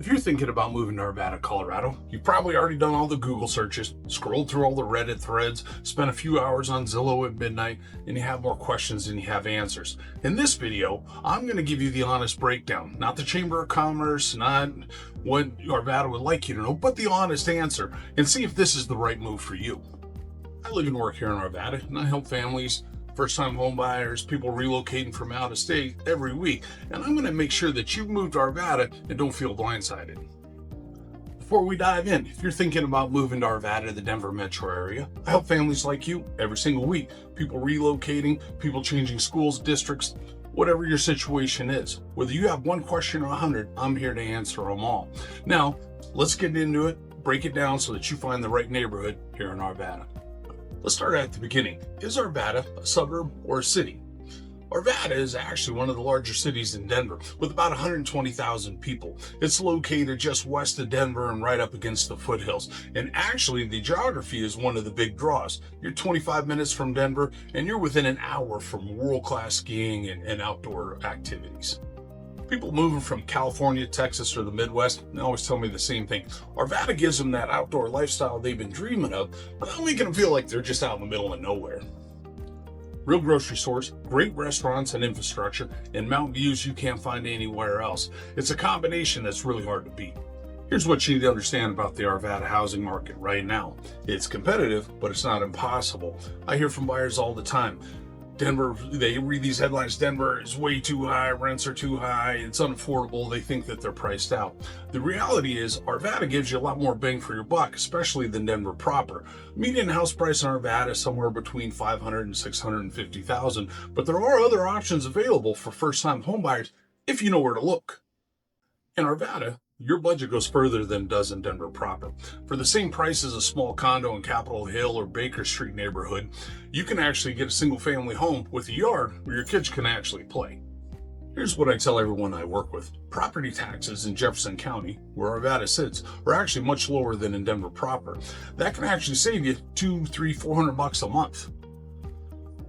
If you're thinking about moving to Arvada, Colorado, you've probably already done all the Google searches, scrolled through all the Reddit threads, spent a few hours on Zillow at midnight, and you have more questions than you have answers. In this video, I'm going to give you the honest breakdown, not the Chamber of Commerce, not what Arvada would like you to know, but the honest answer, and see if this is the right move for you. I live and work here in Arvada, and I help families, first-time home buyers, people relocating from out of state every week, and I'm going to make sure that you move to Arvada and don't feel blindsided. Before we dive in, if you're thinking about moving to Arvada, the Denver metro area, I help families like you every single week. People relocating, people changing schools, districts, whatever your situation is. Whether you have one question or 100, I'm here to answer them all. Now, let's get into it, break it down so that you find the right neighborhood here in Arvada. Let's start at the beginning. Is Arvada a suburb or a city? Arvada is actually one of the larger cities in Denver with about 120,000 people. It's located just west of Denver and right up against the foothills. And actually the geography is one of the big draws. You're 25 minutes from Denver and you're within an hour from world-class skiing and outdoor activities. People moving from California, Texas, or the Midwest, they always tell me the same thing. Arvada gives them that outdoor lifestyle they've been dreaming of, without making them feel like they're just out in the middle of nowhere. Real grocery stores, great restaurants and infrastructure, and mountain views you can't find anywhere else. It's a combination that's really hard to beat. Here's what you need to understand about the Arvada housing market right now. It's competitive, but it's not impossible. I hear from buyers all the time. Denver, they read these headlines, Denver is way too high, rents are too high, it's unaffordable, they think that they're priced out. The reality is Arvada gives you a lot more bang for your buck, especially than Denver proper. Median house price in Arvada is somewhere between $500,000 and $650,000, but there are other options available for first-time homebuyers if you know where to look. In Arvada, your budget goes further than it does in Denver proper. For the same price as a small condo in Capitol Hill or Baker Street neighborhood, you can actually get a single family home with a yard where your kids can actually play. Here's what I tell everyone I work with. Property taxes in Jefferson County, where Arvada sits, are actually much lower than in Denver proper. That can actually save you $200, $300, $400 a month.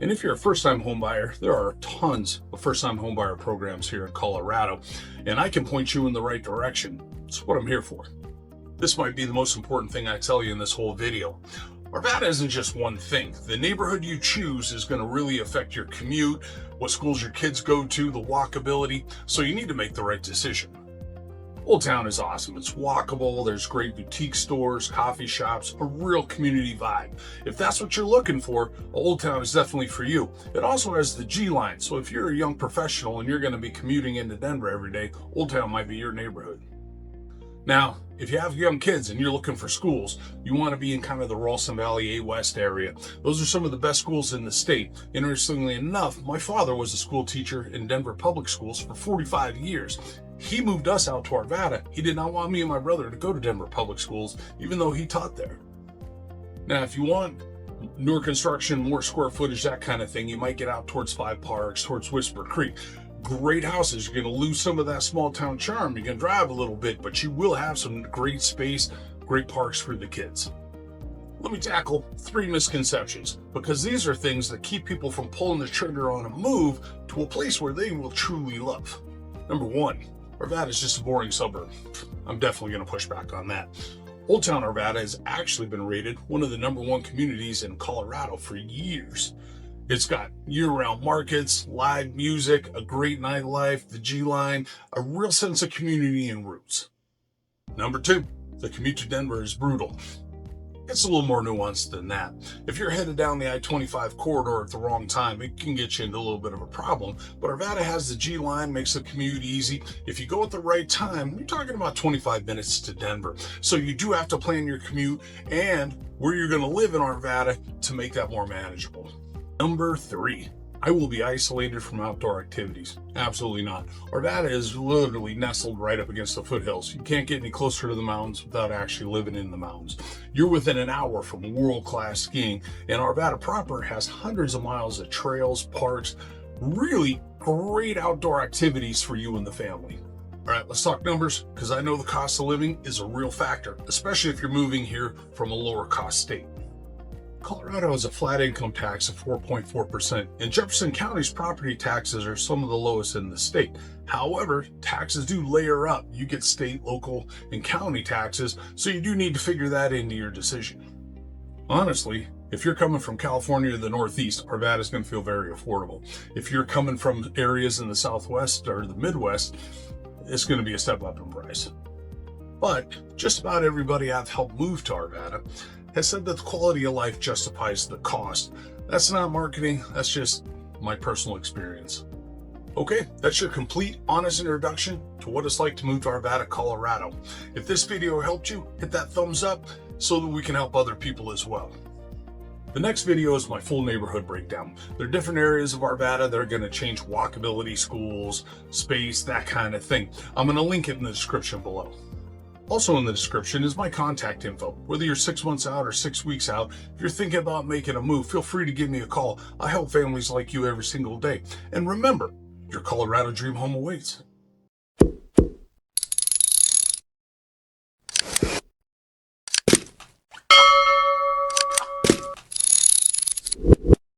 And if you're a first-time home buyer, there are tons of first-time home buyer programs here in Colorado, and I can point you in the right direction. It's what I'm here for. This might be the most important thing I tell you in this whole video. Arvada isn't just one thing. The neighborhood you choose is going to really affect your commute, what schools your kids go to, the walkability, so you need to make the right decision. Old Town is awesome. It's walkable, there's great boutique stores, coffee shops, a real community vibe. If that's what you're looking for, Old Town is definitely for you. It also has the G line, so if you're a young professional and you're going to be commuting into Denver every day, Old Town might be your neighborhood. Now, if you have young kids and you're looking for schools, you want to be in kind of the Ralston Valley A West area. Those are some of the best schools in the state. Interestingly enough, my father was a school teacher in Denver public schools for 45 years. He moved us out to Arvada. He did not want me and my brother to go to Denver public schools, even though he taught there. Now, if you want newer construction, more square footage, that kind of thing, you might get out towards Five Parks, towards Whisper Creek. Great houses. You're going to lose some of that small town charm. You can drive a little bit, but you will have some great space, great parks for the kids. Let me tackle 3 misconceptions, because these are things that keep people from pulling the trigger on a move to a place where they will truly love. Number 1, Arvada is just a boring suburb. I'm definitely going to push back on that. Old Town Arvada has actually been rated one of the #1 communities in Colorado for years. It's got year-round markets, live music, a great nightlife, the G-line, a real sense of community and roots. Number 2, the commute to Denver is brutal. It's a little more nuanced than that. If you're headed down the I-25 corridor at the wrong time, it can get you into a little bit of a problem, but Arvada has the G-line, makes the commute easy. If you go at the right time, you're talking about 25 minutes to Denver. So you do have to plan your commute and where you're going to live in Arvada to make that more manageable. Number 3, I will be isolated from outdoor activities. Absolutely not. Arvada is literally nestled right up against the foothills. You can't get any closer to the mountains without actually living in the mountains. You're within an hour from world-class skiing, and Arvada proper has hundreds of miles of trails, parks, really great outdoor activities for you and the family. All right, let's talk numbers, because I know the cost of living is a real factor, especially if you're moving here from a lower cost state. Colorado has a flat income tax of 4.4%, and Jefferson County's property taxes are some of the lowest in the state. However, taxes do layer up. You get state, local, and county taxes, so you do need to figure that into your decision. Honestly, if you're coming from California to the Northeast, Arvada is going to feel very affordable. If you're coming from areas in the Southwest or the Midwest, it's going to be a step up in price. But just about everybody I've helped move to Arvada has said that the quality of life justifies the cost. That's not marketing, that's just my personal experience. Okay, that's your complete, honest introduction to what it's like to move to Arvada, Colorado. If this video helped you, hit that thumbs up so that we can help other people as well. The next video is my full neighborhood breakdown. There are different areas of Arvada that are going to change walkability, schools, space, that kind of thing. I'm going to link it in the description below. Also in the description is my contact info. Whether you're 6 months out or 6 weeks out, if you're thinking about making a move, feel free to give me a call. I help families like you every single day. And remember, your Colorado dream home awaits.